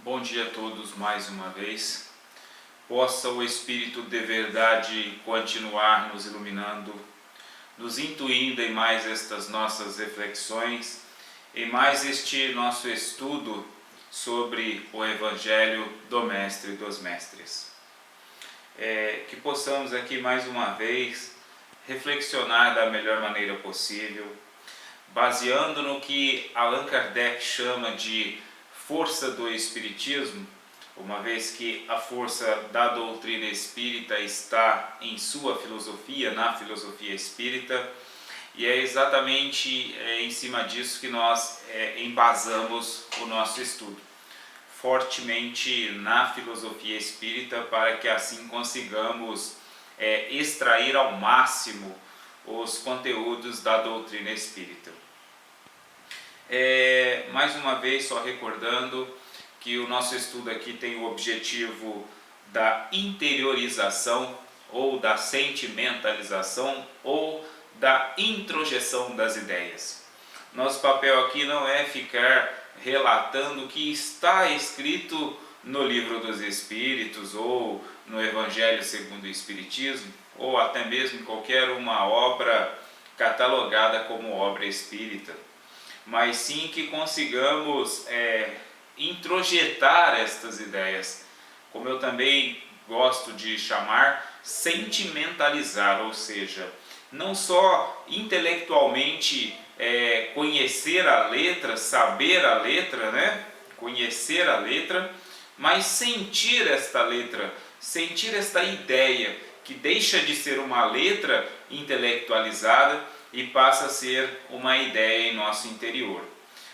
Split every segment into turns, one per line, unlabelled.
Bom dia a todos mais uma vez. Possa o Espírito de verdade continuar nos iluminando, nos intuindo em mais estas nossas reflexões, em mais este nosso estudo sobre o Evangelho do Mestre dos Mestres. Que possamos aqui mais uma vez reflexionar da melhor maneira possível, baseando no que Allan Kardec chama de força do Espiritismo, uma vez que a força da doutrina espírita está em sua filosofia, na filosofia espírita, e é exatamente em cima disso que nós embasamos o nosso estudo, fortemente na filosofia espírita, para que assim consigamos extrair ao máximo os conteúdos da doutrina espírita. Mais uma vez, só recordando que o nosso estudo aqui tem o objetivo da interiorização, ou da sentimentalização, ou da introjeção das ideias. Nosso papel aqui não é ficar relatando o que está escrito no Livro dos Espíritos, ou no Evangelho segundo o Espiritismo, ou até mesmo em qualquer uma obra catalogada como obra espírita, mas sim que consigamos introjetar estas ideias, como eu também gosto de chamar, sentimentalizar, ou seja, não só intelectualmente conhecer a letra, saber a letra, conhecer a letra, mas sentir esta letra, sentir esta ideia, que deixa de ser uma letra intelectualizada e passa a ser uma ideia em nosso interior.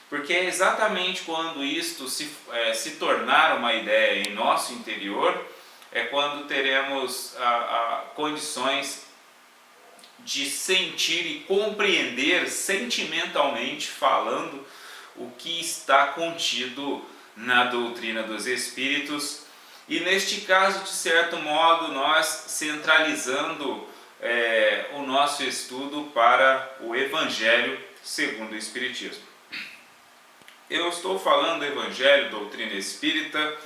Porque é exatamente quando isto se tornar uma ideia em nosso interior, é quando teremos condições de sentir e compreender sentimentalmente falando o que está contido na doutrina dos Espíritos, e neste caso, de certo modo, nós centralizando o nosso estudo para o Evangelho segundo o Espiritismo. Eu estou falando do Evangelho, doutrina espírita,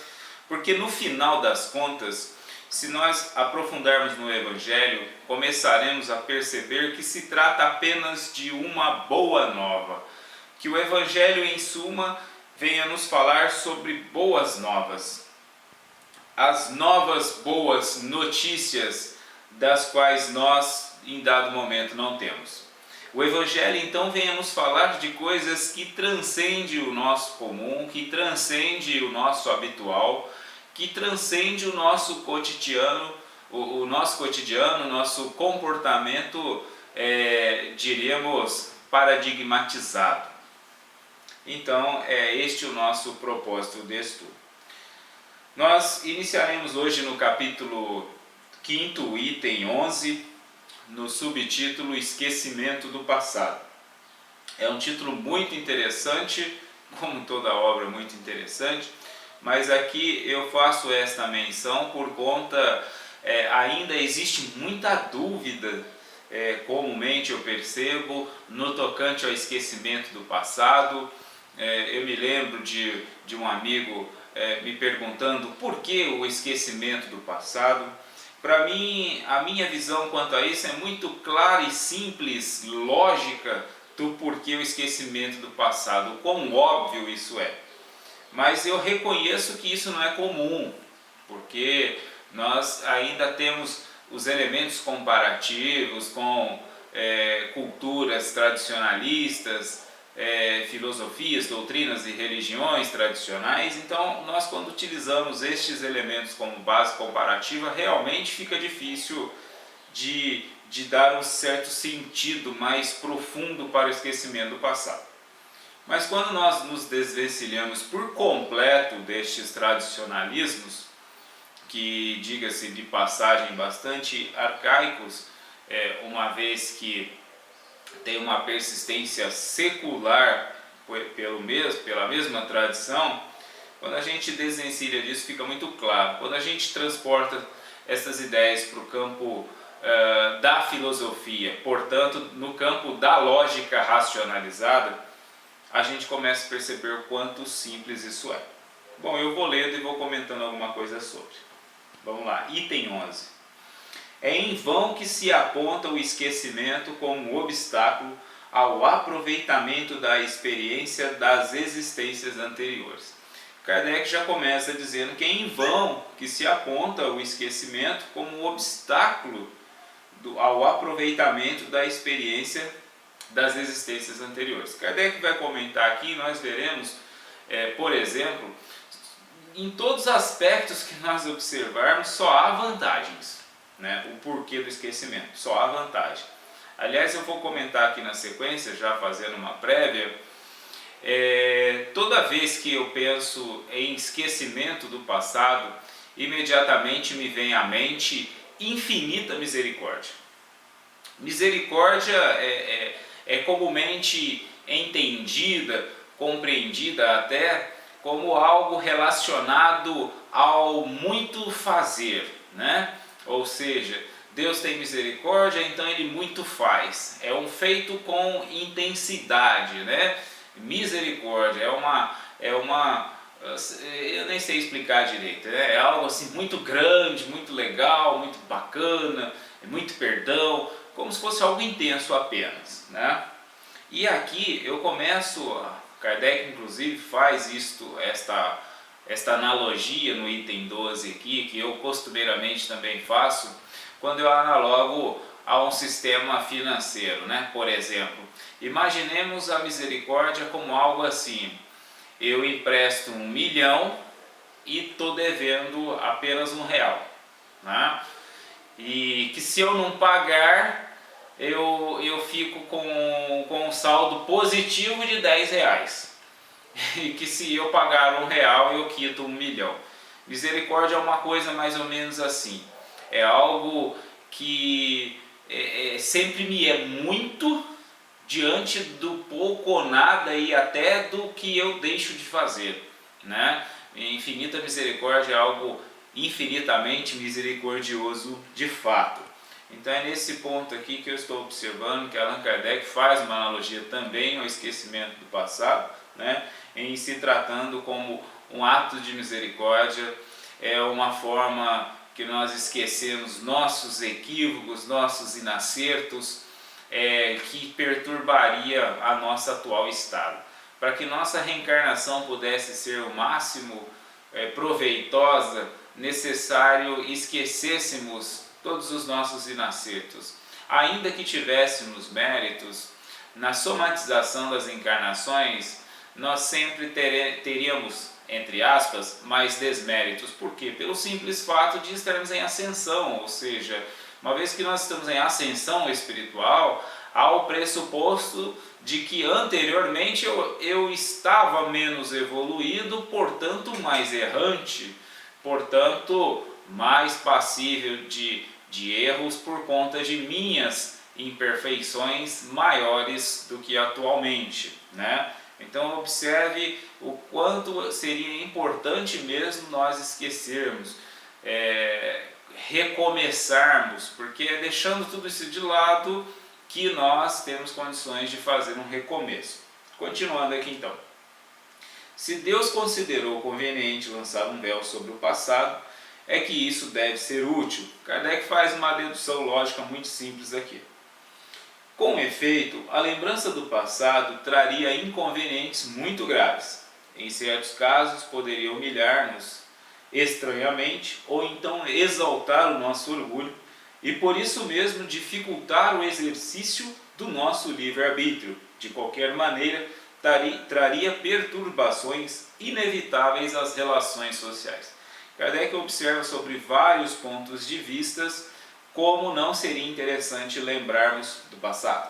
porque no final das contas, se nós aprofundarmos no Evangelho, começaremos a perceber que se trata apenas de uma boa nova, que o Evangelho, em suma, venha nos falar sobre boas novas, as novas boas notícias das quais nós, em dado momento, não temos. O Evangelho, então, vem a nos falar de coisas que transcendem o nosso comum, que transcendem o nosso habitual, que transcendem o nosso cotidiano, o nosso comportamento, diríamos, paradigmatizado. Então, é este o nosso propósito de estudo. Nós iniciaremos hoje no capítulo 5º, item 11, no subtítulo Esquecimento do Passado. É um título muito interessante, como toda obra muito interessante, mas aqui eu faço esta menção por conta, ainda existe muita dúvida, comumente eu percebo, no tocante ao esquecimento do passado. Eu me lembro de um amigo me perguntando por que o esquecimento do passado. Para mim, a minha visão quanto a isso é muito clara e simples, lógica, do porquê o esquecimento do passado, o quão óbvio isso é. Mas eu reconheço que isso não é comum, porque nós ainda temos os elementos comparativos com culturas tradicionalistas, filosofias, doutrinas e religiões tradicionais. Então, nós, quando utilizamos estes elementos como base comparativa, realmente fica difícil de dar um certo sentido mais profundo para o esquecimento do passado. Mas quando nós nos desvencilhamos por completo destes tradicionalismos, que, diga-se de passagem, bastante arcaicos, uma vez que tem uma persistência secular pela mesma tradição, quando a gente desvencilha disso, fica muito claro. Quando a gente transporta essas ideias para o campo da filosofia, portanto, no campo da lógica racionalizada, a gente começa a perceber o quanto simples isso é. Bom, eu vou lendo e vou comentando alguma coisa sobre. Vamos lá, item 11. É em vão que se aponta o esquecimento como obstáculo ao aproveitamento da experiência das existências anteriores. Kardec já começa dizendo que é em vão que se aponta o esquecimento como obstáculo ao aproveitamento da experiência das existências anteriores. Kardec vai comentar aqui, nós veremos, por exemplo, em todos os aspectos que nós observarmos, só há vantagens, né? O porquê do esquecimento, só há vantagem. Aliás, eu vou comentar aqui na sequência, já fazendo uma prévia, toda vez que eu penso em esquecimento do passado, imediatamente me vem à mente infinita misericórdia. Misericórdia é comumente entendida, compreendida até como algo relacionado ao muito fazer, né? Ou seja, Deus tem misericórdia, então Ele muito faz. É um feito com intensidade, né? Misericórdia eu nem sei explicar direito, né? É algo assim muito grande, muito legal, muito bacana, muito perdão, como se fosse algo intenso apenas, né? E aqui eu começo, Kardec inclusive faz esta analogia no item 12 aqui, que eu costumeiramente também faço, quando eu analogo a um sistema financeiro, né? Por exemplo, imaginemos a misericórdia como algo assim: eu empresto 1 milhão e estou devendo apenas R$ 1, né? E que se eu não pagar, eu fico com um saldo positivo de R$ 10. E que se eu pagar R$ 1, eu quito 1 milhão. Misericórdia é uma coisa mais ou menos assim. É algo que sempre me é muito diante do pouco ou nada e até do que eu deixo de fazer, né? Infinita misericórdia é algo infinitamente misericordioso de fato. Então é nesse ponto aqui que eu estou observando que Allan Kardec faz uma analogia também ao esquecimento do passado, né? Em se tratando como um ato de misericórdia, é uma forma que nós esquecemos nossos equívocos, nossos inacertos, que perturbaria a nosso atual estado. Para que nossa reencarnação pudesse ser o máximo proveitosa, necessário esquecêssemos todos os nossos inacertos. Ainda que tivéssemos méritos, na somatização das encarnações, nós sempre teríamos, entre aspas, mais desméritos. Por quê? Pelo simples fato de estarmos em ascensão, ou seja, uma vez que nós estamos em ascensão espiritual, há o pressuposto de que anteriormente eu estava menos evoluído, portanto mais errante, portanto mais passível de erros por conta de minhas imperfeições maiores do que atualmente, né? Então observe o quanto seria importante mesmo nós esquecermos, recomeçarmos, porque é deixando tudo isso de lado que nós temos condições de fazer um recomeço. Continuando aqui então. Se Deus considerou conveniente lançar um véu sobre o passado, é que isso deve ser útil. Kardec faz uma dedução lógica muito simples aqui. Com efeito, a lembrança do passado traria inconvenientes muito graves. Em certos casos, poderia humilhar-nos estranhamente ou então exaltar o nosso orgulho e por isso mesmo dificultar o exercício do nosso livre-arbítrio. De qualquer maneira, traria perturbações inevitáveis às relações sociais. Kardec observa sobre vários pontos de vistas como não seria interessante lembrarmos do passado.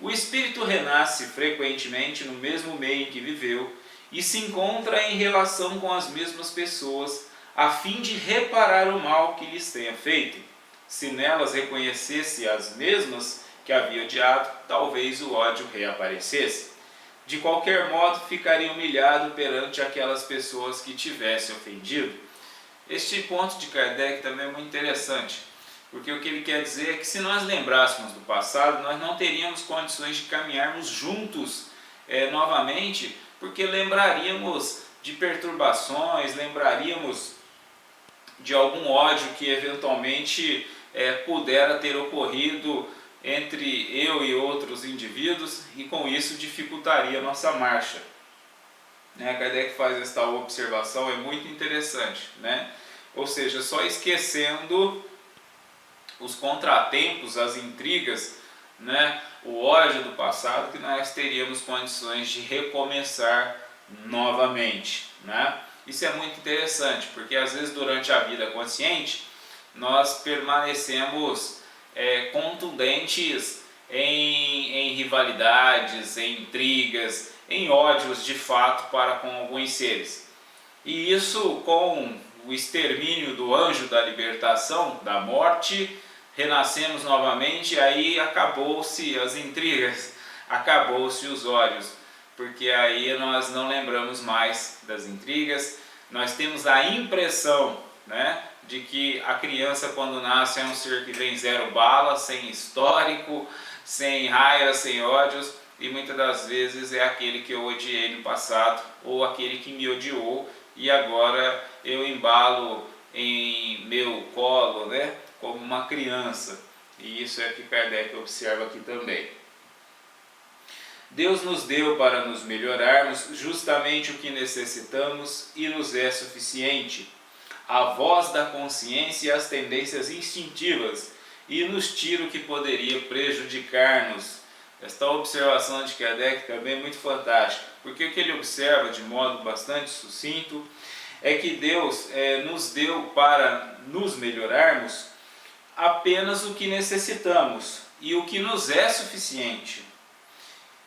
O espírito renasce frequentemente no mesmo meio em que viveu e se encontra em relação com as mesmas pessoas a fim de reparar o mal que lhes tenha feito. Se nelas reconhecesse as mesmas que havia odiado, talvez o ódio reaparecesse. De qualquer modo, ficaria humilhado perante aquelas pessoas que tivesse ofendido. Este ponto de Kardec também é muito interessante, porque o que ele quer dizer é que se nós lembrássemos do passado, nós não teríamos condições de caminharmos juntos novamente, porque lembraríamos de perturbações, lembraríamos de algum ódio que eventualmente pudera ter ocorrido entre eu e outros indivíduos, e com isso dificultaria a nossa marcha. Kardec faz esta observação, é muito interessante, ou seja, só esquecendo os contratempos, as intrigas, o ódio do passado, que nós teríamos condições de recomeçar novamente. Isso é muito interessante, porque às vezes durante a vida consciente nós permanecemos contundentes em rivalidades, em intrigas, em ódios de fato para com alguns seres. E isso, com o extermínio do anjo da libertação, da morte, renascemos novamente, aí acabou-se as intrigas, acabou-se os ódios, porque aí nós não lembramos mais das intrigas, nós temos a impressão de que a criança quando nasce é um ser que vem zero bala, sem histórico, sem raiva, sem ódios, e muitas das vezes é aquele que eu odiei no passado, ou aquele que me odiou, e agora eu embalo em meu colo, como uma criança. E isso é o que Kardec observa aqui também. Deus nos deu para nos melhorarmos justamente o que necessitamos e nos é suficiente. A voz da consciência e as tendências instintivas, e nos tira o que poderia prejudicar-nos. Esta observação de Kardec também é muito fantástica, porque o que ele observa de modo bastante sucinto é que Deus nos deu para nos melhorarmos apenas o que necessitamos e o que nos é suficiente.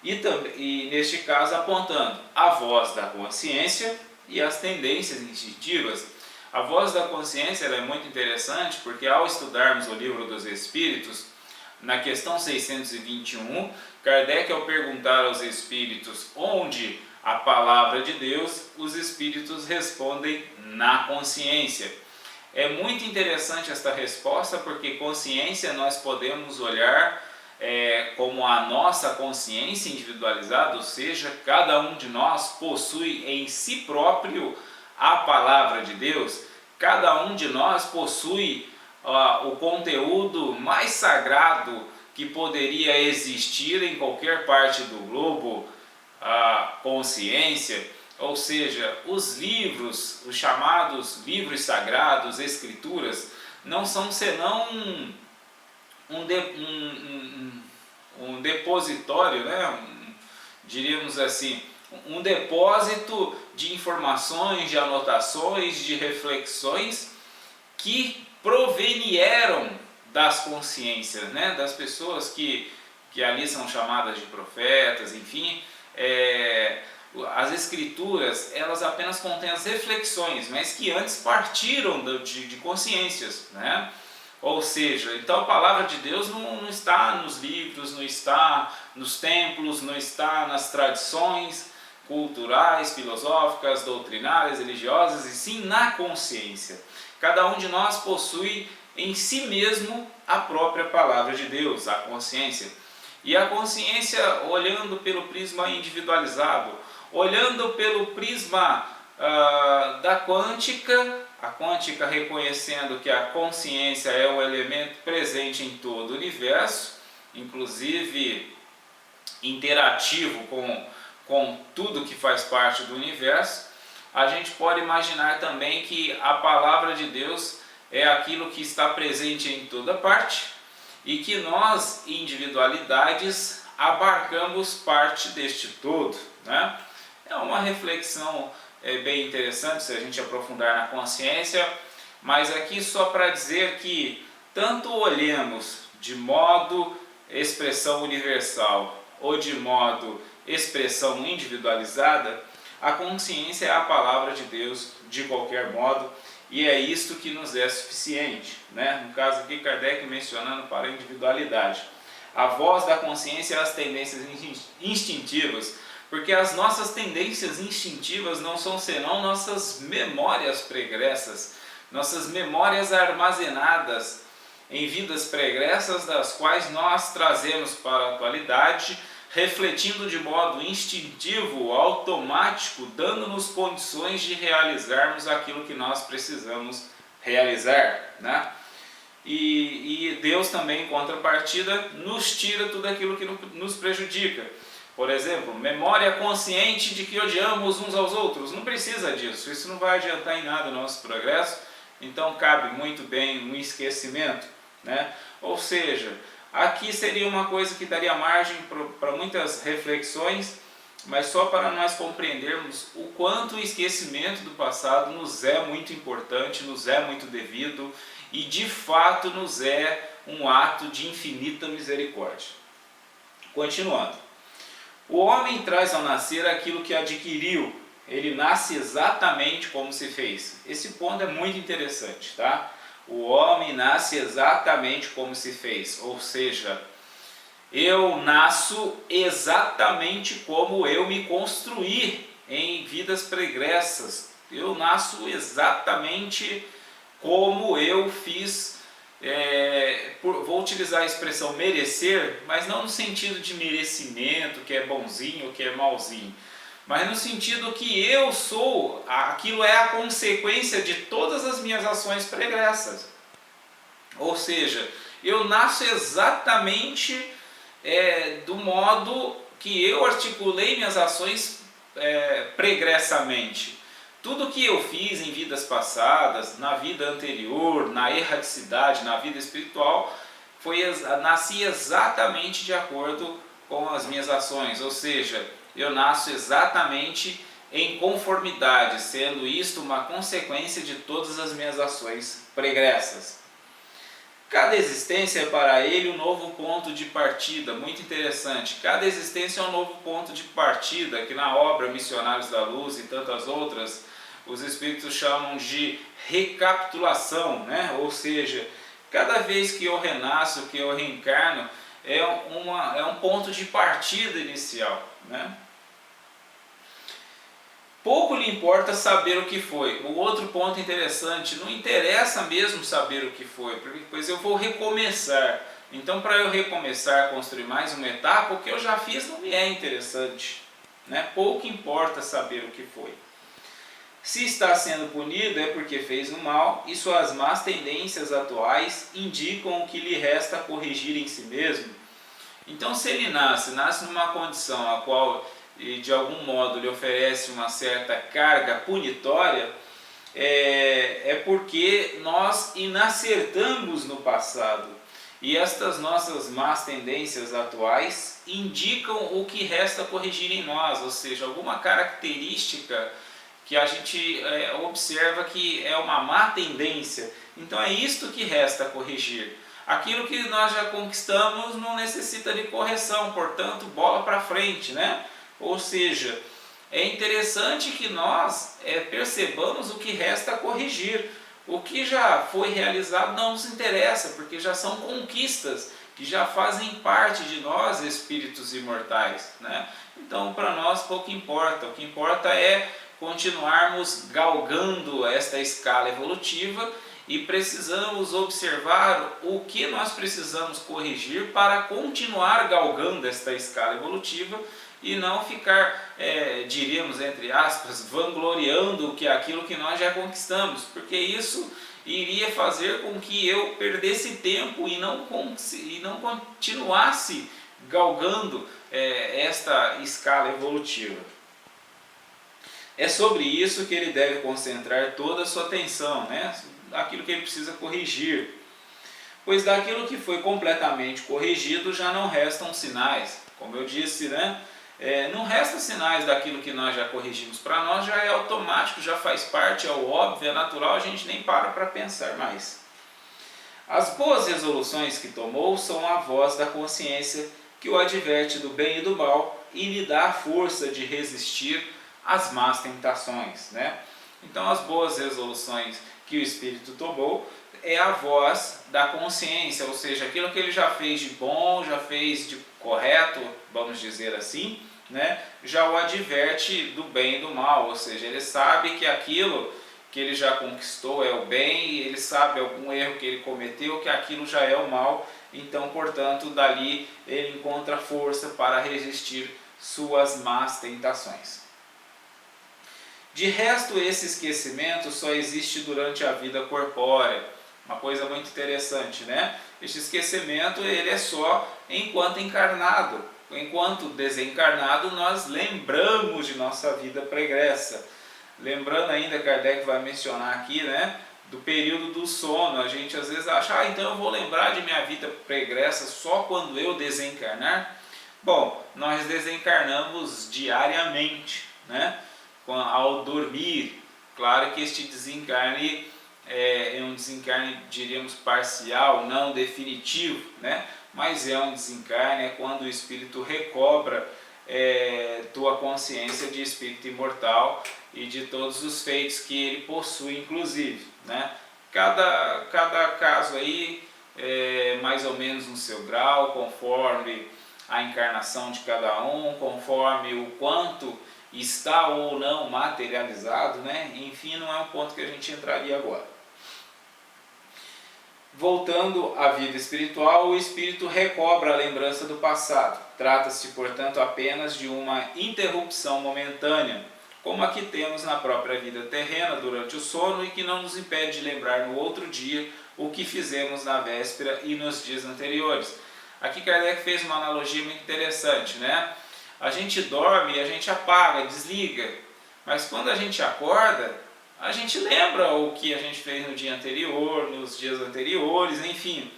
E neste caso apontando a voz da consciência e as tendências instintivas. A voz da consciência ela é muito interessante, porque ao estudarmos o Livro dos Espíritos, na questão 621, Kardec, ao perguntar aos espíritos onde a palavra de Deus, os espíritos respondem na consciência. É muito interessante esta resposta, porque consciência nós podemos olhar como a nossa consciência individualizada, ou seja, cada um de nós possui em si próprio a palavra de Deus, cada um de nós possui o conteúdo mais sagrado que poderia existir em qualquer parte do globo, a consciência, ou seja, os livros, os chamados livros sagrados, escrituras, não são senão um depositório, diríamos assim, um depósito de informações, de anotações, de reflexões que provenieram das consciências, das pessoas que ali são chamadas de profetas, enfim. As escrituras, elas apenas contêm as reflexões, mas que antes partiram de consciências, Ou seja, então a palavra de Deus não está nos livros, não está nos templos, não está nas tradições culturais, filosóficas, doutrinárias, religiosas, e sim na consciência. Cada um de nós possui em si mesmo a própria palavra de Deus, a consciência. E a consciência, olhando pelo prisma individualizado, olhando pelo prisma da quântica, a quântica reconhecendo que a consciência é um elemento presente em todo o universo, inclusive interativo com tudo que faz parte do universo, a gente pode imaginar também que a palavra de Deus é aquilo que está presente em toda parte e que nós, individualidades, abarcamos parte deste todo, É uma reflexão bem interessante se a gente aprofundar na consciência, mas aqui só para dizer que tanto olhemos de modo expressão universal ou de modo expressão individualizada, a consciência é a palavra de Deus de qualquer modo, e é isto que nos é suficiente, No caso aqui, Kardec mencionando para a individualidade. A voz da consciência e as tendências instintivas, porque as nossas tendências instintivas não são senão nossas memórias pregressas, nossas memórias armazenadas em vidas pregressas, das quais nós trazemos para a atualidade refletindo de modo instintivo, automático, dando-nos condições de realizarmos aquilo que nós precisamos realizar, né? E Deus também, em contrapartida, nos tira tudo aquilo que nos prejudica. Por exemplo, memória consciente de que odiamos uns aos outros. Não precisa disso, isso não vai adiantar em nada o nosso progresso, então cabe muito bem um esquecimento, né? Ou seja, aqui seria uma coisa que daria margem para muitas reflexões, mas só para nós compreendermos o quanto o esquecimento do passado nos é muito importante, nos é muito devido e de fato nos é um ato de infinita misericórdia. Continuando. O homem traz ao nascer aquilo que adquiriu, ele nasce exatamente como se fez. Esse ponto é muito interessante, tá? O homem nasce exatamente como se fez, ou seja, eu nasço exatamente como eu me construí em vidas pregressas. Eu nasço exatamente como eu fiz, vou utilizar a expressão merecer, mas não no sentido de merecimento, que é bonzinho, que é malzinho, mas no sentido que eu sou, aquilo é a consequência de todas as minhas ações pregressas. Ou seja, eu nasço exatamente do modo que eu articulei minhas ações pregressamente. Tudo que eu fiz em vidas passadas, na vida anterior, na erraticidade, na vida espiritual, nasci exatamente de acordo com as minhas ações, ou seja, eu nasço exatamente em conformidade, sendo isto uma consequência de todas as minhas ações pregressas. Cada existência é para ele um novo ponto de partida, muito interessante. Cada existência é um novo ponto de partida, que na obra Missionários da Luz e tantas outras, os espíritos chamam de recapitulação, né? Ou seja, cada vez que eu renasço, que eu reencarno, é um ponto de partida inicial, né? Pouco lhe importa saber o que foi. O outro ponto interessante, não interessa mesmo saber o que foi, porque depois eu vou recomeçar. Então, para eu recomeçar, construir mais uma etapa, o que eu já fiz não me é interessante, né? Pouco importa saber o que foi. Se está sendo punido é porque fez o mal e suas más tendências atuais indicam o que lhe resta corrigir em si mesmo. Então, se ele nasce numa condição a qual de algum modo lhe oferece uma certa carga punitória, é porque nós inacertamos no passado. E estas nossas más tendências atuais indicam o que resta corrigir em nós, ou seja, alguma característica que a gente observa que é uma má tendência. Então é isto que resta corrigir. Aquilo que nós já conquistamos não necessita de correção, portanto, bola para frente, né? Ou seja, é interessante que nós percebamos o que resta corrigir. O que já foi realizado não nos interessa, porque já são conquistas que já fazem parte de nós, espíritos imortais, né? Então, para nós pouco importa. O que importa é continuarmos galgando esta escala evolutiva e precisamos observar o que nós precisamos corrigir para continuar galgando esta escala evolutiva e não ficar, diríamos entre aspas, vangloriando aquilo que nós já conquistamos, porque isso iria fazer com que eu perdesse tempo e não continuasse galgando esta escala evolutiva. É sobre isso que ele deve concentrar toda a sua atenção, né? Aquilo que ele precisa corrigir. Pois daquilo que foi completamente corrigido já não restam sinais. Como eu disse, né? Não restam sinais daquilo que nós já corrigimos. Para nós já é automático, já faz parte, é o óbvio, é natural, a gente nem para pensar mais. As boas resoluções que tomou são a voz da consciência que o adverte do bem e do mal e lhe dá a força de resistir às más tentações, né? Então as boas resoluções que o espírito tomou é a voz da consciência, ou seja, aquilo que ele já fez de bom, já fez de correto, vamos dizer assim, né? Já o adverte do bem e do mal, ou seja, ele sabe que aquilo que ele já conquistou é o bem, e ele sabe algum erro que ele cometeu, que aquilo já é o mal, então, portanto, dali ele encontra força para resistir suas más tentações. De resto, esse esquecimento só existe durante a vida corpórea. Uma coisa muito interessante, né? Este esquecimento ele é só enquanto encarnado. Enquanto desencarnado, nós lembramos de nossa vida pregressa. Lembrando ainda, Kardec vai mencionar aqui, né, do período do sono. A gente às vezes acha, então eu vou lembrar de minha vida pregressa só quando eu desencarnar. Bom, nós desencarnamos diariamente, né, ao dormir. Claro que este desencarne é um desencarne, diríamos, parcial, não definitivo, né? Mas é um desencarne, é quando o espírito recobra tua consciência de espírito imortal e de todos os feitos que ele possui, inclusive, né? Cada caso aí é mais ou menos no seu grau, conforme a encarnação de cada um, conforme o quanto está ou não materializado, né? Enfim, não é um ponto que a gente entraria agora. Voltando à vida espiritual, o espírito recobra a lembrança do passado. Trata-se, portanto, apenas de uma interrupção momentânea, como a que temos na própria vida terrena durante o sono e que não nos impede de lembrar no outro dia o que fizemos na véspera e nos dias anteriores. Aqui Kardec fez uma analogia muito interessante, né? A gente dorme e a gente apaga, desliga, mas quando a gente acorda, a gente lembra o que a gente fez no dia anterior, nos dias anteriores, enfim.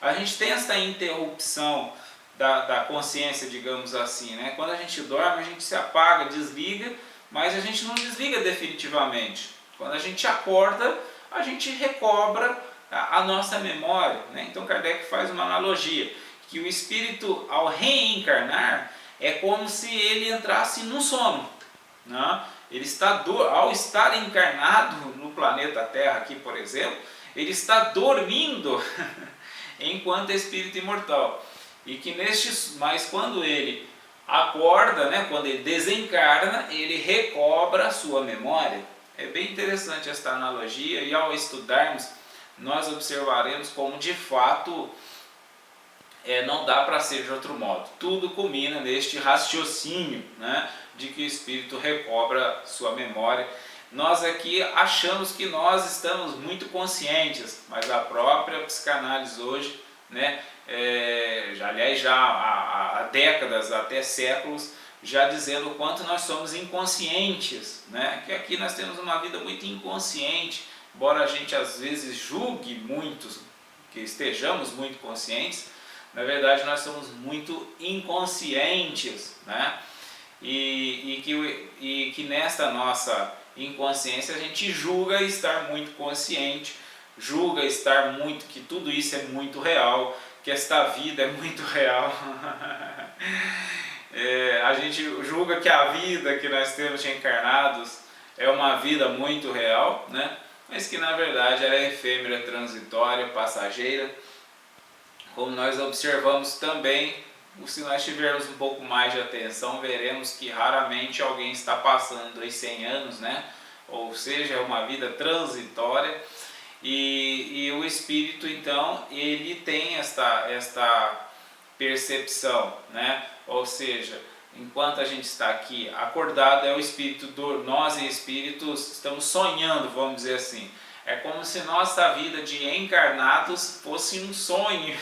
A gente tem essa interrupção da consciência, digamos assim, né? Quando a gente dorme, a gente se apaga, desliga, mas a gente não desliga definitivamente. Quando a gente acorda, a gente recobra a nossa memória, né? Então Kardec faz uma analogia, que o espírito, ao reencarnar, é como se ele entrasse num sono, né? Ele está, ao estar encarnado no planeta Terra aqui, por exemplo, ele está dormindo enquanto espírito imortal. E que mas quando ele acorda, né, quando ele desencarna, ele recobra a sua memória. É bem interessante esta analogia e ao estudarmos, nós observaremos como de fato não dá para ser de outro modo. Tudo culmina neste raciocínio, né, de que o espírito recobra sua memória. Nós aqui achamos que nós estamos muito conscientes, mas a própria psicanálise hoje, né, já há décadas, até séculos, já dizendo o quanto nós somos inconscientes, né, que aqui nós temos uma vida muito inconsciente, embora a gente às vezes julgue muito que estejamos muito conscientes, na verdade nós somos muito inconscientes, né? E que nesta nossa inconsciência a gente julga estar muito consciente, julga estar muito, que tudo isso é muito real, que esta vida é muito real. A gente julga que a vida que nós temos de encarnados é uma vida muito real, né? Mas que na verdade ela é efêmera, transitória, passageira. Como nós observamos também, se nós tivermos um pouco mais de atenção, veremos que raramente alguém está passando os 100 anos, né? Ou seja, é uma vida transitória, e o espírito então ele tem esta percepção, né? Ou seja, enquanto a gente está aqui acordado, é o espírito, nós em espíritos estamos sonhando, vamos dizer assim. É como se nossa vida de encarnados fosse um sonho,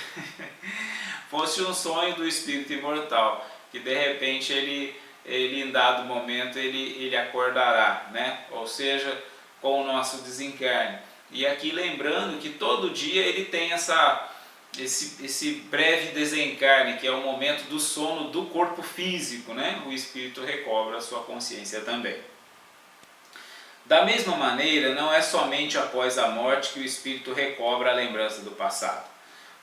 fosse um sonho do espírito imortal, que de repente ele em dado momento ele acordará, né? Ou seja, com o nosso desencarne. E aqui lembrando que todo dia ele tem esse breve desencarne, que é o momento do sono do corpo físico, né? O espírito recobra a sua consciência também. Da mesma maneira, não é somente após a morte que o espírito recobra a lembrança do passado.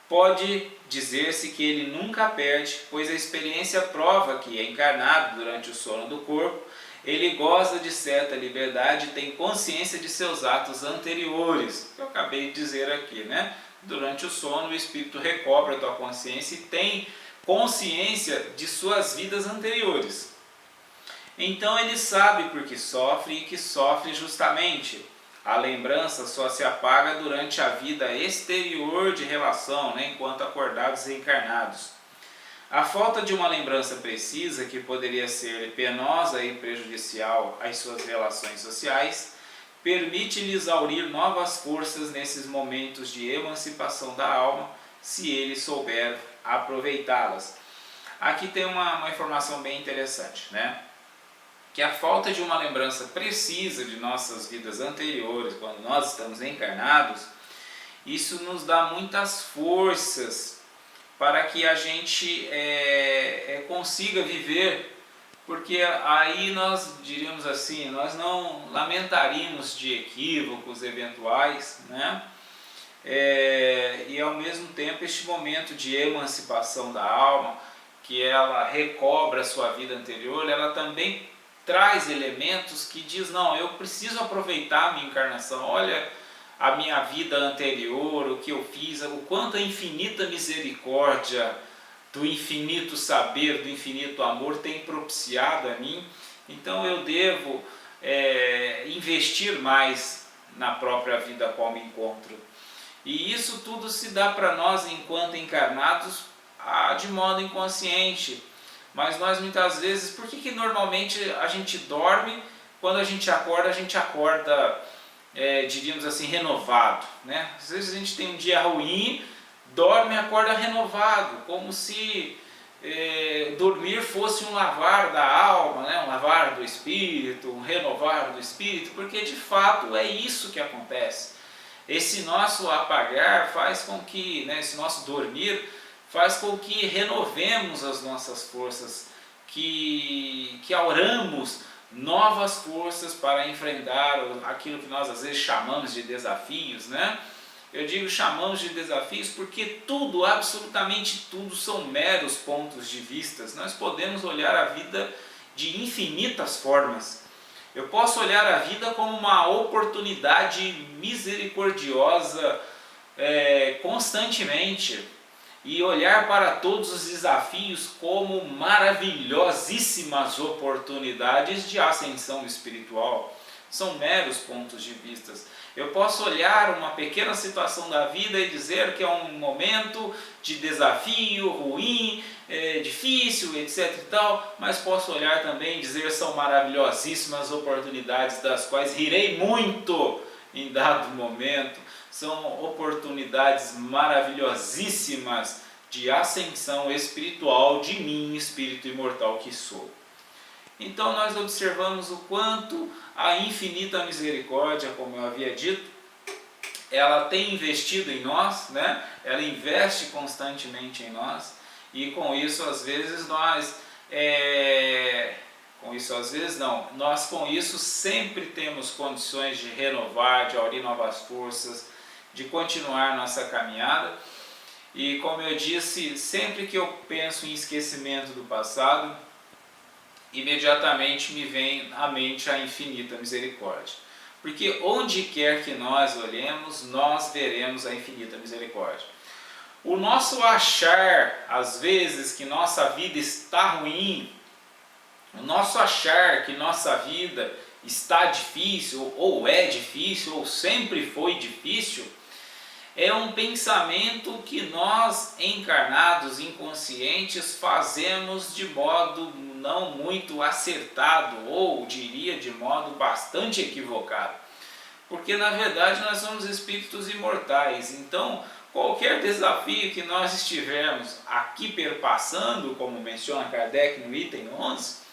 Pode dizer-se que ele nunca perde, pois a experiência prova que, encarnado durante o sono do corpo, ele goza de certa liberdade e tem consciência de seus atos anteriores, que eu acabei de dizer aqui, né? Durante o sono, o espírito recobra a tua consciência e tem consciência de suas vidas anteriores. Então ele sabe porque sofre e que sofre justamente. A lembrança só se apaga durante a vida exterior de relação, né, enquanto acordados e encarnados. A falta de uma lembrança precisa, que poderia ser penosa e prejudicial às suas relações sociais, permite-lhe exaurir novas forças nesses momentos de emancipação da alma, se ele souber aproveitá-las. Aqui tem uma informação bem interessante, né? Que a falta de uma lembrança precisa de nossas vidas anteriores, quando nós estamos encarnados, isso nos dá muitas forças para que a gente consiga viver, porque aí nós diríamos assim, nós não lamentaríamos de equívocos eventuais, né? E ao mesmo tempo este momento de emancipação da alma, que ela recobra a sua vida anterior, ela também traz elementos que diz, não, eu preciso aproveitar a minha encarnação, olha a minha vida anterior, o que eu fiz, o quanto a infinita misericórdia do infinito saber, do infinito amor tem propiciado a mim, então eu devo investir mais na própria vida a qual me encontro. E isso tudo se dá para nós enquanto encarnados de modo inconsciente. Mas nós muitas vezes, por que normalmente a gente dorme, quando a gente acorda diríamos assim, renovado, né? Às vezes a gente tem um dia ruim, dorme e acorda renovado, como se dormir fosse um lavar da alma, né? Um lavar do espírito, um renovar do espírito, porque de fato é isso que acontece. Esse nosso apagar faz com que, né, esse nosso dormir faz com que renovemos as nossas forças, que auramos novas forças para enfrentar aquilo que nós às vezes chamamos de desafios, né? Eu digo chamamos de desafios porque tudo, absolutamente tudo, são meros pontos de vista. Nós podemos olhar a vida de infinitas formas. Eu posso olhar a vida como uma oportunidade misericordiosa constantemente e olhar para todos os desafios como maravilhosíssimas oportunidades de ascensão espiritual. São meros pontos de vista. Eu posso olhar uma pequena situação da vida e dizer que é um momento de desafio, ruim, difícil, etc. e tal, mas posso olhar também e dizer que são maravilhosíssimas oportunidades das quais rirei muito em dado momento. São oportunidades maravilhosíssimas de ascensão espiritual de mim, espírito imortal que sou. Então nós observamos o quanto a infinita misericórdia, como eu havia dito, ela tem investido em nós, né? Ela investe constantemente em nós, e com isso às vezes nós com isso sempre temos condições de renovar, de aurir novas forças, de continuar nossa caminhada. E como eu disse, sempre que eu penso em esquecimento do passado, imediatamente me vem à mente a infinita misericórdia. Porque onde quer que nós olhemos, nós veremos a infinita misericórdia. O nosso achar, às vezes, que nossa vida está ruim, o nosso achar que nossa vida está difícil, ou sempre foi difícil, é um pensamento que nós, encarnados, inconscientes, fazemos de modo não muito acertado, ou diria de modo bastante equivocado. Porque na verdade nós somos espíritos imortais, então qualquer desafio que nós estivermos aqui perpassando, como menciona Kardec no item 11,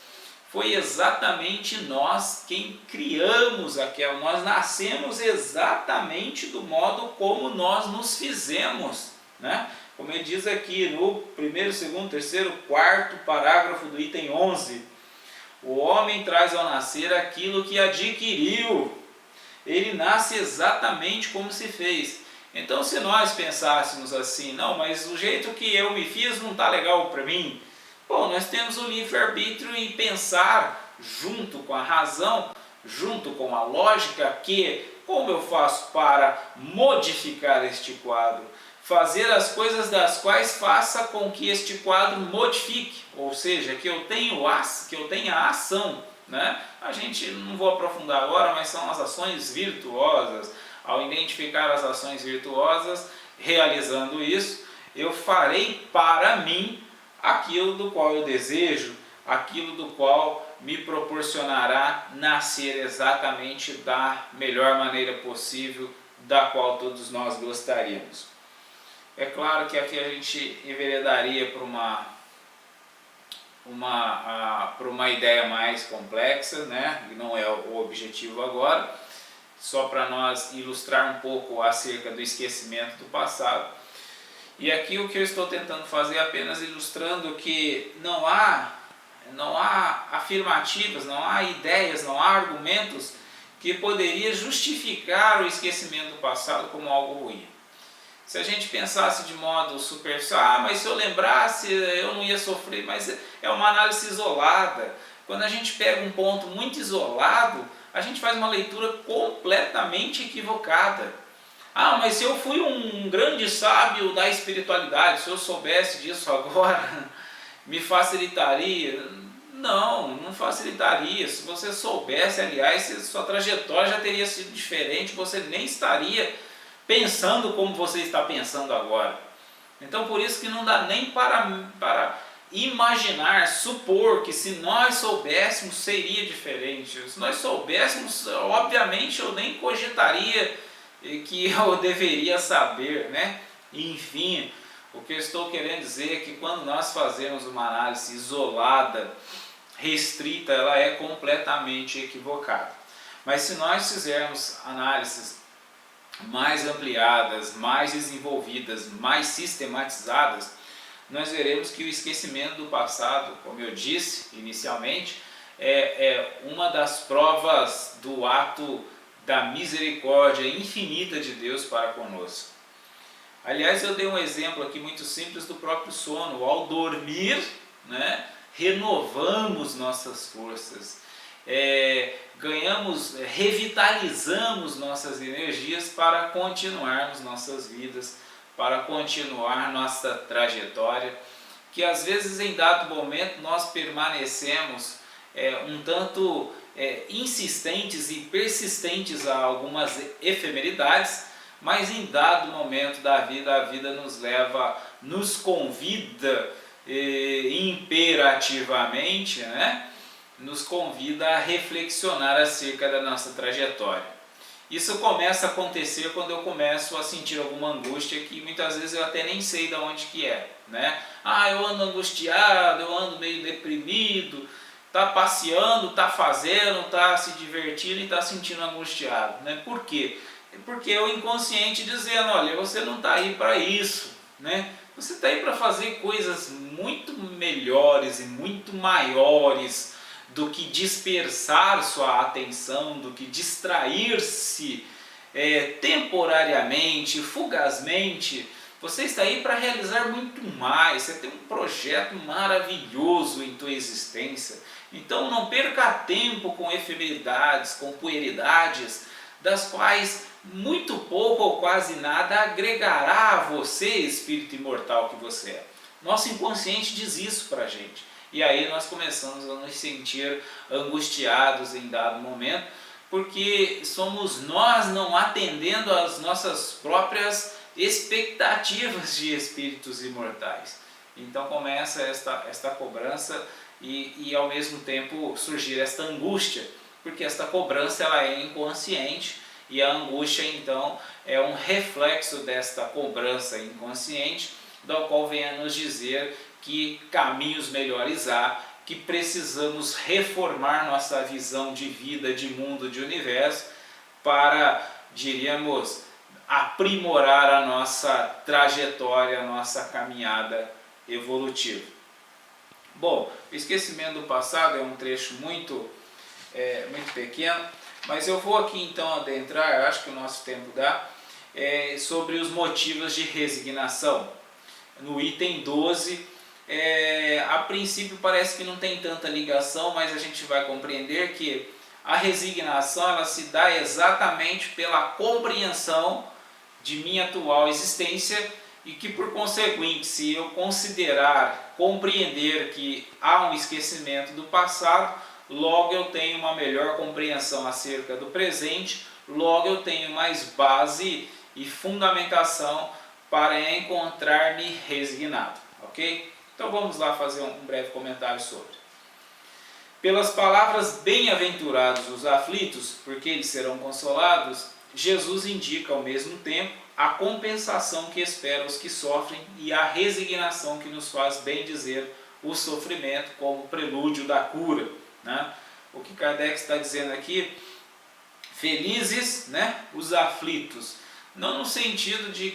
foi exatamente nós quem criamos aquela, nós nascemos exatamente do modo como nós nos fizemos, né? Como ele diz aqui no primeiro, segundo, terceiro, quarto parágrafo do item 11, o homem traz ao nascer aquilo que adquiriu, ele nasce exatamente como se fez. Então se nós pensássemos assim, não, mas o jeito que eu me fiz não está legal para mim, bom, nós temos o livre-arbítrio e pensar junto com a razão, junto com a lógica, que como eu faço para modificar este quadro? Fazer as coisas das quais faça com que este quadro modifique, ou seja, que eu tenha a ação né? A gente, não vou aprofundar agora, mas são as ações virtuosas. Ao identificar as ações virtuosas, realizando isso, eu farei para mim aquilo do qual eu desejo, aquilo do qual me proporcionará nascer exatamente da melhor maneira possível, da qual todos nós gostaríamos. É claro que aqui a gente enveredaria para uma ideia mais complexa, né? E não é o objetivo agora, só para nós ilustrar um pouco acerca do esquecimento do passado. E aqui o que eu estou tentando fazer é apenas ilustrando que não há afirmativas, não há ideias, não há argumentos que poderia justificar o esquecimento do passado como algo ruim. Se a gente pensasse de modo superficial, mas se eu lembrasse eu não ia sofrer, mas é uma análise isolada. Quando a gente pega um ponto muito isolado, a gente faz uma leitura completamente equivocada. Ah, mas se eu fui um grande sábio da espiritualidade, se eu soubesse disso agora, me facilitaria? Não, não facilitaria. Se você soubesse, aliás, sua trajetória já teria sido diferente, você nem estaria pensando como você está pensando agora. Então por isso que não dá nem para imaginar, supor que se nós soubéssemos seria diferente. Se nós soubéssemos, obviamente eu nem cogitaria que eu deveria saber, né? Enfim, o que eu estou querendo dizer é que quando nós fazemos uma análise isolada, restrita, ela é completamente equivocada. Mas se nós fizermos análises mais ampliadas, mais desenvolvidas, mais sistematizadas, nós veremos que o esquecimento do passado, como eu disse inicialmente, é uma das provas do ato da misericórdia infinita de Deus para conosco. Aliás, eu dei um exemplo aqui muito simples do próprio sono. Ao dormir, né, renovamos nossas forças, revitalizamos nossas energias para continuarmos nossas vidas, para continuar nossa trajetória, que às vezes em dado momento nós permanecemos um tanto insistentes e persistentes a algumas efemeridades, mas em dado momento da vida, a vida nos leva, nos convida imperativamente, né? Nos convida a reflexionar acerca da nossa trajetória. Isso começa a acontecer quando eu começo a sentir alguma angústia que muitas vezes eu até nem sei de onde que é, né? Ah, eu ando angustiado, eu ando meio deprimido, tá passeando, tá fazendo, tá se divertindo e tá sentindo angustiado, né? Por quê? Porque é o inconsciente dizendo, olha, você não está aí para isso, né? Você está aí para fazer coisas muito melhores e muito maiores do que dispersar sua atenção, do que distrair-se temporariamente, fugazmente. Você está aí para realizar muito mais, você tem um projeto maravilhoso em tua existência. Então não perca tempo com efemeridades, com puerilidades, das quais muito pouco ou quase nada agregará a você, espírito imortal que você é. Nosso inconsciente diz isso para a gente. E aí nós começamos a nos sentir angustiados em dado momento, porque somos nós não atendendo às nossas próprias expectativas de espíritos imortais. Então começa esta cobrança e ao mesmo tempo surgir esta angústia, porque esta cobrança ela é inconsciente e a angústia então é um reflexo desta cobrança inconsciente, da qual vem a nos dizer que caminhos melhores há, que precisamos reformar nossa visão de vida, de mundo, de universo, para, diríamos, aprimorar a nossa trajetória, a nossa caminhada evolutiva. Bom, o esquecimento do passado é um trecho muito pequeno, mas eu vou aqui então adentrar, eu acho que o nosso tempo dá, sobre os motivos de resignação. No item 12, a princípio parece que não tem tanta ligação, mas a gente vai compreender que a resignação ela se dá exatamente pela compreensão de minha atual existência e que por conseguinte, se eu compreender que há um esquecimento do passado, logo eu tenho uma melhor compreensão acerca do presente, logo eu tenho mais base e fundamentação para encontrar-me resignado, ok? Então vamos lá fazer um breve comentário sobre. Pelas palavras bem-aventurados os aflitos, porque eles serão consolados, Jesus indica ao mesmo tempo a compensação que espera os que sofrem e a resignação que nos faz bem dizer o sofrimento como prelúdio da cura, né? O que Kardec está dizendo aqui, felizes, né, os aflitos, não no sentido de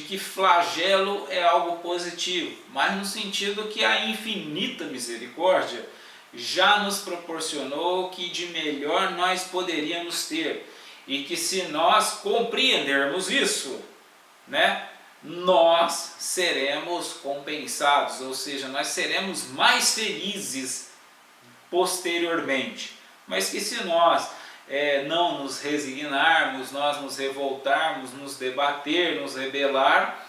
que flagelo é algo positivo, mas no sentido que a infinita misericórdia já nos proporcionou o que de melhor nós poderíamos ter, e que se nós compreendermos isso, né, nós seremos compensados, ou seja, nós seremos mais felizes posteriormente, mas que se nós não nos resignarmos, nós nos revoltarmos, nos debater, nos rebelar,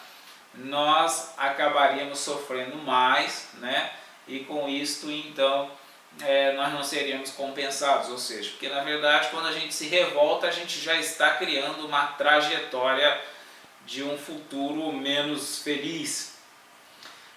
nós acabaríamos sofrendo mais, né? E com isto então nós não seríamos compensados, ou seja, porque na verdade quando a gente se revolta, a gente já está criando uma trajetória de um futuro menos feliz.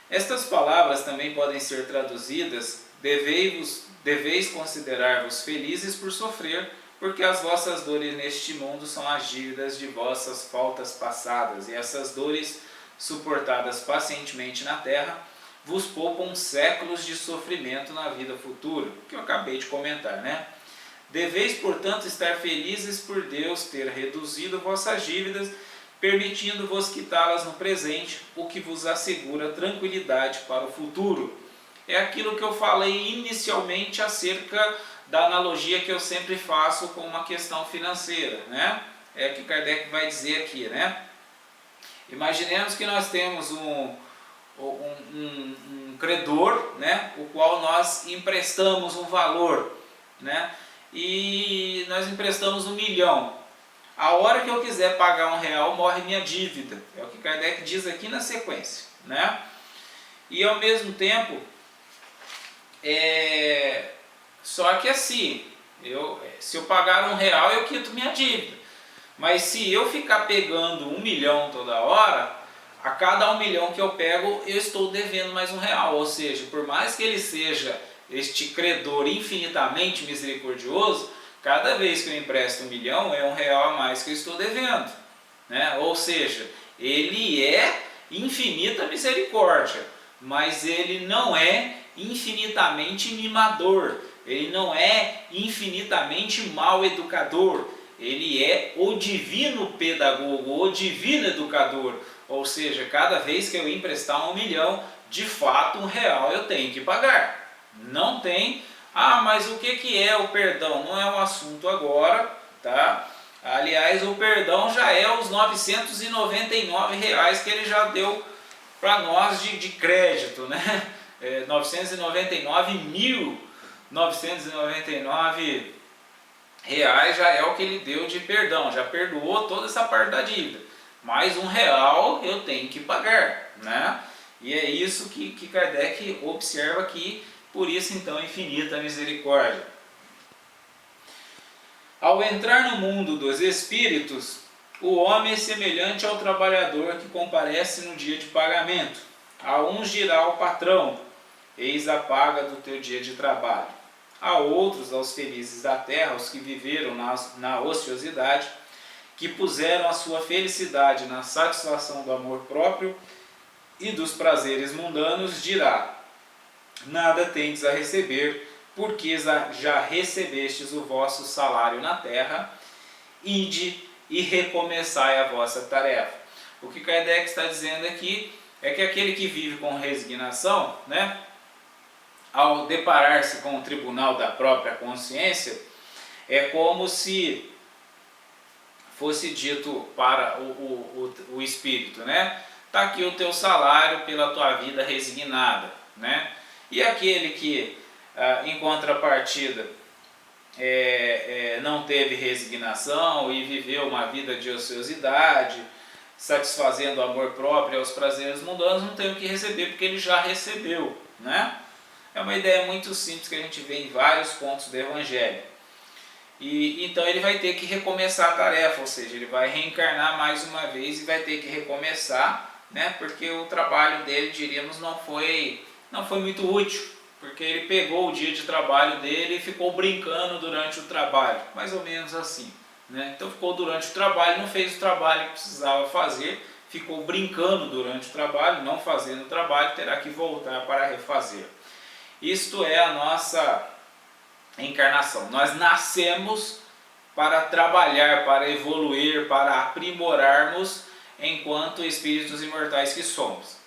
Estas palavras também podem ser traduzidas: deveis considerar-vos felizes por sofrer, porque as vossas dores neste mundo são as dívidas de vossas faltas passadas, e essas dores, suportadas pacientemente na terra, vos poupam séculos de sofrimento na vida futura, que eu acabei de comentar, né? Deveis, portanto, estar felizes por Deus ter reduzido vossas dívidas, permitindo-vos quitá-las no presente, o que vos assegura tranquilidade para o futuro. É aquilo que eu falei inicialmente acerca da analogia que eu sempre faço com uma questão financeira, né? É o que Kardec vai dizer aqui, né? Imaginemos que nós temos um credor, né, o qual nós emprestamos um valor, né, e nós emprestamos 1 milhão. A hora que eu quiser pagar R$1, morre minha dívida. É o que Kardec diz aqui na sequência, né? E ao mesmo tempo, só que assim, se eu pagar R$1, eu quito minha dívida. Mas se eu ficar pegando 1 milhão toda hora, a cada 1 milhão que eu pego, eu estou devendo mais R$1. Ou seja, por mais que ele seja este credor infinitamente misericordioso, cada vez que eu empresto 1 milhão, é R$1 a mais que eu estou devendo, né? Ou seja, ele é infinita misericórdia, mas ele não é infinitamente mimador, ele não é infinitamente mal educador, ele é o divino pedagogo, o divino educador. Ou seja, cada vez que eu emprestar 1 milhão, de fato R$1 eu tenho que pagar. Não tem, mas o que é o perdão? Não é um assunto agora, tá? Aliás, o perdão já é os R$999 que ele já deu para nós de crédito, né? 999.999 reais já é o que ele deu de perdão, já perdoou toda essa parte da dívida. Mais R$1 eu tenho que pagar, né? E é isso que Kardec observa aqui, por isso então infinita misericórdia. Ao entrar no mundo dos espíritos, o homem é semelhante ao trabalhador que comparece no dia de pagamento. A uns dirá o patrão: eis a paga do teu dia de trabalho. A outros, aos felizes da terra, aos que viveram na ociosidade, que puseram a sua felicidade na satisfação do amor próprio e dos prazeres mundanos, dirá: nada tendes a receber, porque já recebestes o vosso salário na terra, ide e recomeçai a vossa tarefa. O que Kardec está dizendo aqui é que aquele que vive com resignação, né, ao deparar-se com o tribunal da própria consciência, é como se fosse dito para o espírito, né? Está aqui o teu salário pela tua vida resignada, né? E aquele que, em contrapartida, não teve resignação e viveu uma vida de ociosidade, satisfazendo o amor próprio e aos prazeres mundanos, não tem o que receber, porque ele já recebeu, né? É uma ideia muito simples que a gente vê em vários pontos do Evangelho. E então ele vai ter que recomeçar a tarefa, ou seja, ele vai reencarnar mais uma vez e vai ter que recomeçar, né? Porque o trabalho dele, diríamos, não foi muito útil, porque ele pegou o dia de trabalho dele e ficou brincando durante o trabalho, mais ou menos assim, né? Então ficou durante o trabalho, não fez o trabalho que precisava fazer, ficou brincando durante o trabalho, não fazendo o trabalho, terá que voltar para refazer. Isto é a nossa encarnação. Nós nascemos para trabalhar, para evoluir, para aprimorarmos enquanto espíritos imortais que somos.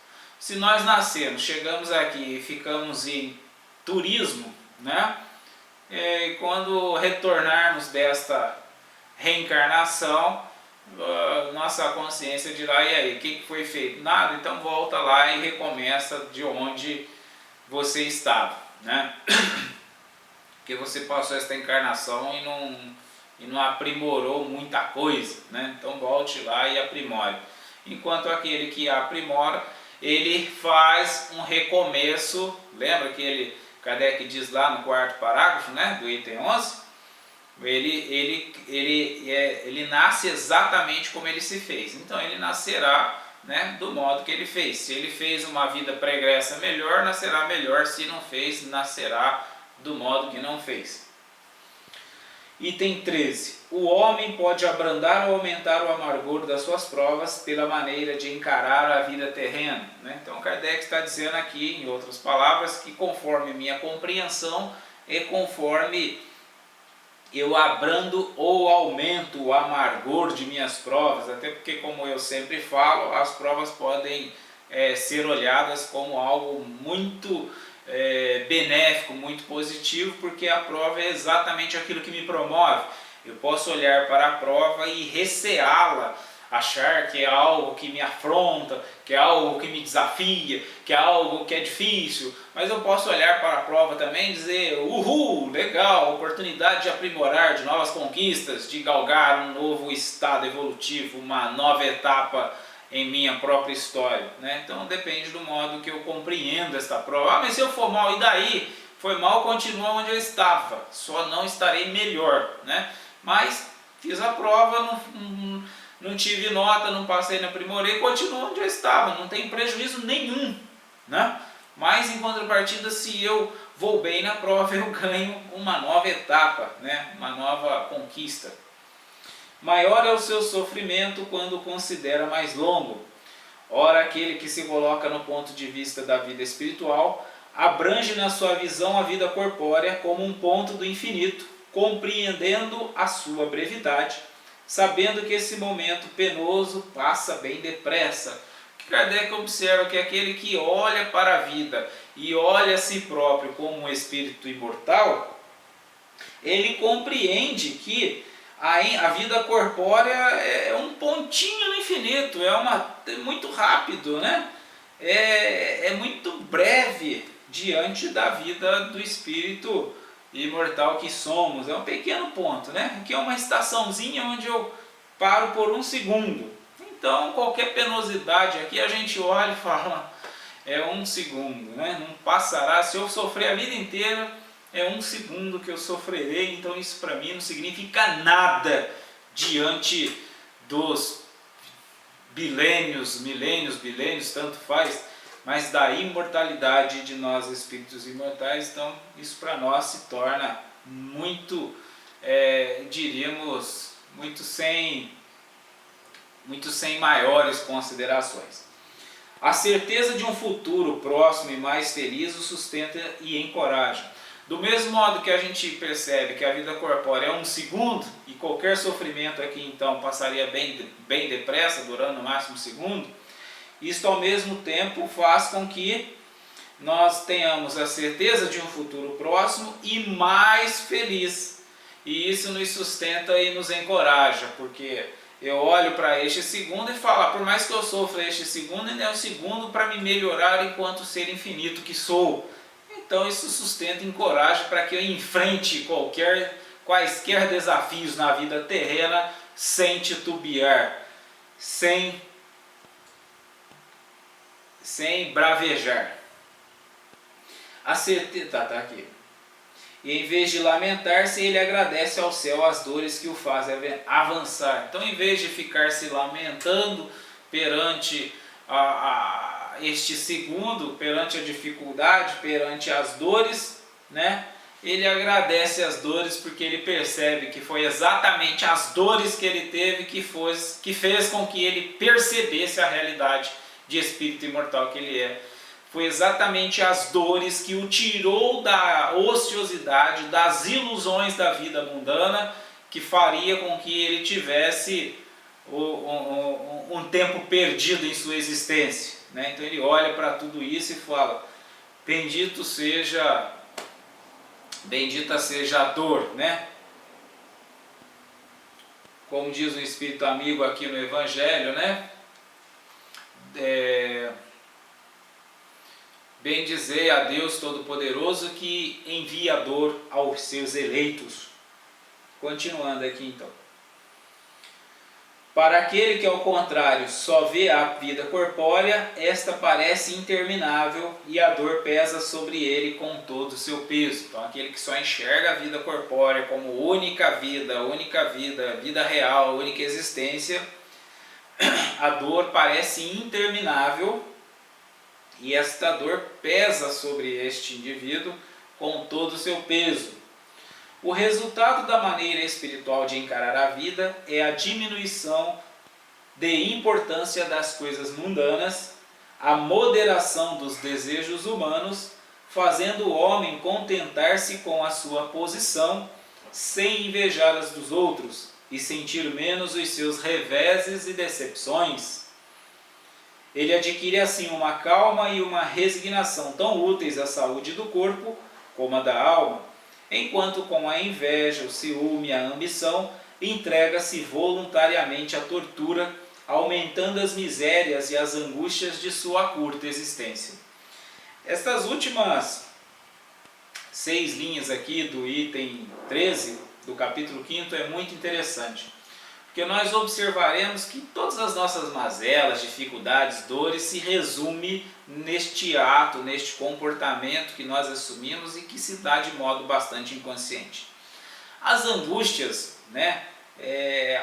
Se nós nascemos, chegamos aqui e ficamos em turismo, né? E quando retornarmos desta reencarnação, nossa consciência dirá: e aí, o que foi feito? Nada, então volta lá e recomeça de onde você estava, né? Porque você passou esta encarnação e não aprimorou muita coisa, né? Então volte lá e aprimore. Enquanto aquele que aprimora, ele faz um recomeço. Lembra que Kardec diz lá no quarto parágrafo, né, do item 11? Ele nasce exatamente como ele se fez. Então ele nascerá, né, do modo que ele fez. Se ele fez uma vida pregressa melhor, nascerá melhor. Se não fez, nascerá do modo que não fez. Item 13. O homem pode abrandar ou aumentar o amargor das suas provas pela maneira de encarar a vida terrena, né? Então Kardec está dizendo aqui, em outras palavras, que conforme minha compreensão e conforme eu abrando ou aumento o amargor de minhas provas, até porque, como eu sempre falo, as provas podem ser olhadas como algo muito benéfico, muito positivo, porque a prova é exatamente aquilo que me promove. Eu posso olhar para a prova e receá-la, achar que é algo que me afronta, que é algo que me desafia, que é algo que é difícil, mas eu posso olhar para a prova também e dizer: uhul, legal, oportunidade de aprimorar, de novas conquistas, de galgar um novo estado evolutivo, uma nova etapa em minha própria história, né? Então depende do modo que eu compreendo esta prova. Ah, mas se eu for mal, e daí? Foi mal, continua onde eu estava, só não estarei melhor, né? Mas fiz a prova, não tive nota, não passei na aprimorei, continuo onde eu estava, não tem prejuízo nenhum, né? Mas em contrapartida, se eu vou bem na prova, eu ganho uma nova etapa, né? Uma nova conquista. Maior é o seu sofrimento quando considera mais longo. Ora, aquele que se coloca no ponto de vista da vida espiritual, abrange na sua visão a vida corpórea como um ponto do infinito, compreendendo a sua brevidade, sabendo que esse momento penoso passa bem depressa. Kardec observa que aquele que olha para a vida e olha a si próprio como um espírito imortal, ele compreende que a vida corpórea é um pontinho no infinito, é muito rápido, né? É muito breve diante da vida do espírito imortal que somos. É um pequeno ponto, né? Aqui é uma estaçãozinha onde eu paro por um segundo. Então qualquer penosidade aqui a gente olha e fala: é um segundo, né? Não passará. Se eu sofrer a vida inteira, é um segundo que eu sofrerei. Então isso para mim não significa nada diante dos bilênios, tanto faz, mas da imortalidade de nós espíritos imortais. Então isso para nós se torna muito, diríamos, muito sem maiores considerações. A certeza de um futuro próximo e mais feliz o sustenta e encoraja. Do mesmo modo que a gente percebe que a vida corpórea é um segundo, e qualquer sofrimento aqui então passaria bem depressa, durando no máximo um segundo, isto ao mesmo tempo faz com que nós tenhamos a certeza de um futuro próximo e mais feliz. E isso nos sustenta e nos encoraja, porque eu olho para este segundo e falo: por mais que eu sofra este segundo, ainda é um segundo para me melhorar enquanto ser infinito que sou. Então isso sustenta e encoraja para que eu enfrente quaisquer desafios na vida terrena sem titubear, sem bravejar.
A certeza, tá aqui. E em vez de lamentar-se, ele agradece ao céu as dores que o fazem avançar. Então, em vez de ficar se lamentando perante este segundo, perante a dificuldade, perante as dores, né? Ele agradece as dores porque ele percebe que foi exatamente as dores que ele teve que fez com que ele percebesse a realidade de espírito imortal que ele é. Foi exatamente as dores que o tirou da ociosidade, das ilusões da vida mundana, que faria com que ele tivesse um tempo perdido em sua existência, né? Então ele olha para tudo isso e fala: bendita seja a dor, né? Como diz o Espírito Amigo aqui no Evangelho, né? Bendizei a Deus Todo-Poderoso que envia a dor aos seus eleitos. Continuando aqui então. Para aquele que, ao contrário, só vê a vida corpórea, esta parece interminável e a dor pesa sobre ele com todo o seu peso. Então, aquele que só enxerga a vida corpórea como única vida real, única existência, a dor parece interminável e esta dor pesa sobre este indivíduo com todo o seu peso. O resultado da maneira espiritual de encarar a vida é a diminuição de importância das coisas mundanas, a moderação dos desejos humanos, fazendo o homem contentar-se com a sua posição, sem invejar as dos outros e sentir menos os seus reveses e decepções. Ele adquire assim uma calma e uma resignação tão úteis à saúde do corpo como à da alma, enquanto com a inveja, o ciúme e a ambição entrega-se voluntariamente à tortura, aumentando as misérias e as angústias de sua curta existência. Estas últimas 6 linhas aqui do item 13 do capítulo 5 é muito interessante, porque nós observaremos que todas as nossas mazelas, dificuldades, dores se resume neste ato, neste comportamento que nós assumimos e que se dá de modo bastante inconsciente. As angústias, né,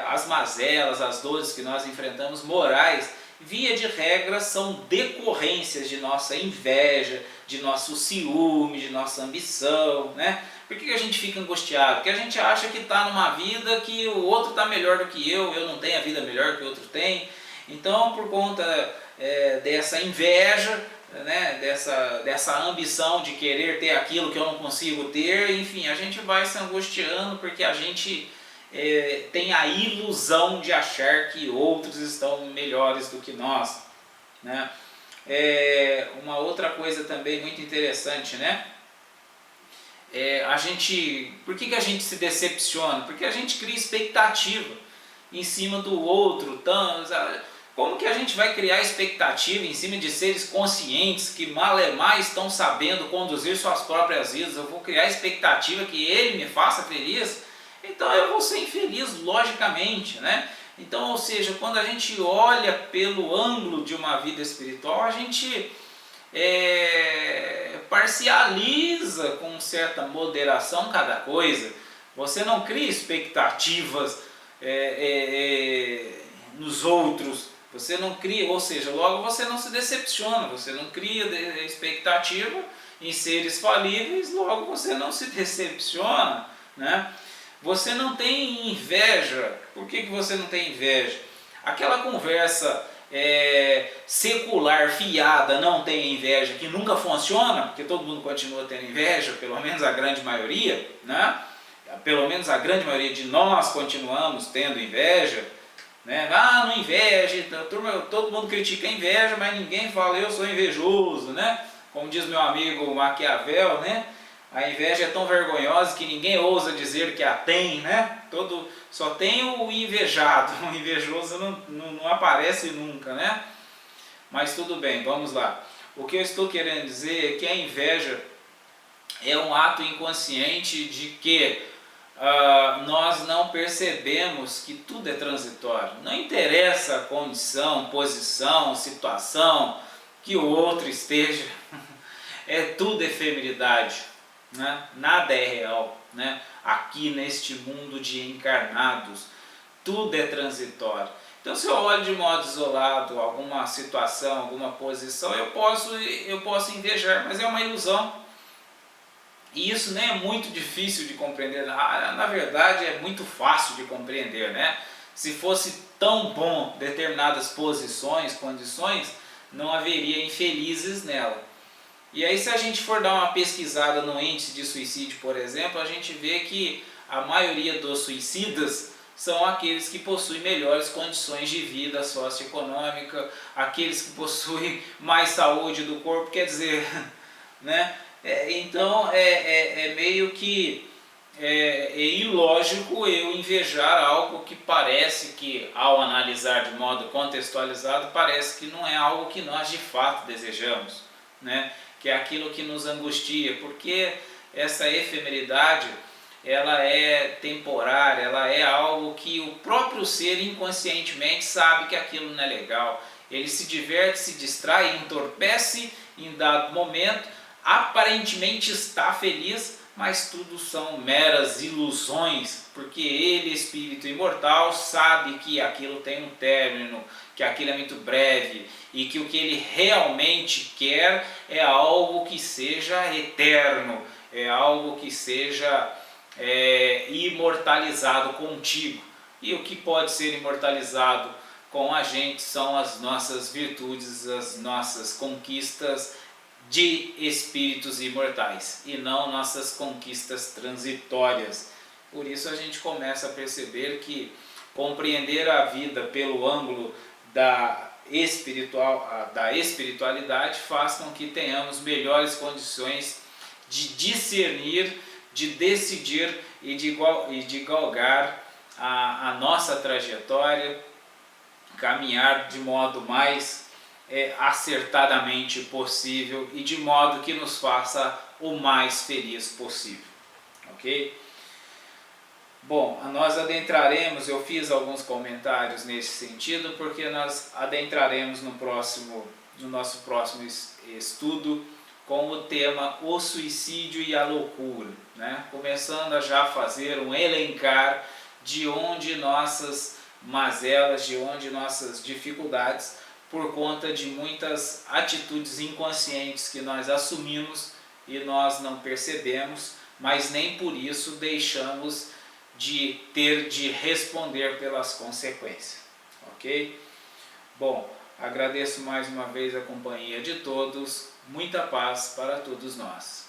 as mazelas, as dores que nós enfrentamos morais, via de regra, são decorrências de nossa inveja, de nosso ciúme, de nossa ambição, né? Por que a gente fica angustiado? Porque a gente acha que está numa vida que o outro está melhor do que eu não tenho a vida melhor que o outro tem. Então, por conta dessa inveja, né, dessa ambição de querer ter aquilo que eu não consigo ter, enfim, a gente vai se angustiando porque a gente tem a ilusão de achar que outros estão melhores do que nós, né? Uma outra coisa também muito interessante, né? Por que a gente se decepciona? Porque a gente cria expectativa em cima do outro. Como que a gente vai criar expectativa em cima de seres conscientes que malemar estão sabendo conduzir suas próprias vidas? Eu vou criar expectativa que ele me faça feliz? Então eu vou ser infeliz, logicamente, né? Então, ou seja, quando a gente olha pelo ângulo de uma vida espiritual, a gente parcializa com certa moderação cada coisa. Você não cria expectativas nos outros, você não cria, ou seja, logo você não se decepciona, você não cria expectativa em seres falíveis, logo você não se decepciona, né? Você não tem inveja. Por que você não tem inveja? Aquela conversa secular, fiada, não tem inveja, que nunca funciona, porque todo mundo continua tendo inveja, pelo menos a grande maioria, né? Pelo menos a grande maioria de nós continuamos tendo inveja, né? Não inveja, todo mundo critica a inveja, mas ninguém fala eu sou invejoso, né? Como diz meu amigo Maquiavel, né? A inveja é tão vergonhosa que ninguém ousa dizer que a tem, né? Só tem o invejado, o invejoso não aparece nunca, né? Mas tudo bem, vamos lá. O que eu estou querendo dizer é que a inveja é um ato inconsciente de que nós não percebemos que tudo é transitório. Não interessa a condição, posição, situação que o outro esteja. Tudo efemeridade, né? Nada é real, né? Aqui neste mundo de encarnados, tudo é transitório. Então, se eu olho de modo isolado alguma situação, alguma posição, eu posso invejar, mas é uma ilusão. E isso nem é muito difícil de compreender, na verdade é muito fácil de compreender, né? Se fosse tão bom determinadas posições, condições, não haveria infelizes nela. E aí, se a gente for dar uma pesquisada no índice de suicídio, por exemplo, a gente vê que a maioria dos suicidas são aqueles que possuem melhores condições de vida socioeconômica, aqueles que possuem mais saúde do corpo, quer dizer, né? Então é meio que ilógico eu invejar algo que parece que, ao analisar de modo contextualizado, parece que não é algo que nós de fato desejamos, né? Que é aquilo que nos angustia, porque essa efemeridade ela é temporária, ela é algo que o próprio ser inconscientemente sabe que aquilo não é legal. Ele se diverte, se distrai, entorpece em dado momento, aparentemente está feliz, mas tudo são meras ilusões, porque ele, espírito imortal, sabe que aquilo tem um término, que aquilo é muito breve e que o que ele realmente quer é algo que seja eterno, é algo que seja imortalizado contigo. E o que pode ser imortalizado com a gente são as nossas virtudes, as nossas conquistas de espíritos imortais e não nossas conquistas transitórias. Por isso a gente começa a perceber que compreender a vida pelo ângulo da espiritualidade faz com que tenhamos melhores condições de discernir, de decidir e de galgar a nossa trajetória, caminhar de modo mais acertadamente possível e de modo que nos faça o mais feliz possível, ok? Bom, nós adentraremos, eu fiz alguns comentários nesse sentido, porque nós adentraremos no nosso próximo estudo com o tema o suicídio e a loucura, né? Começando a já fazer um elencar de onde nossas mazelas, de onde nossas dificuldades, por conta de muitas atitudes inconscientes que nós assumimos e nós não percebemos, mas nem por isso deixamos de ter de responder pelas consequências, ok? Bom, agradeço mais uma vez a companhia de todos, muita paz para todos nós.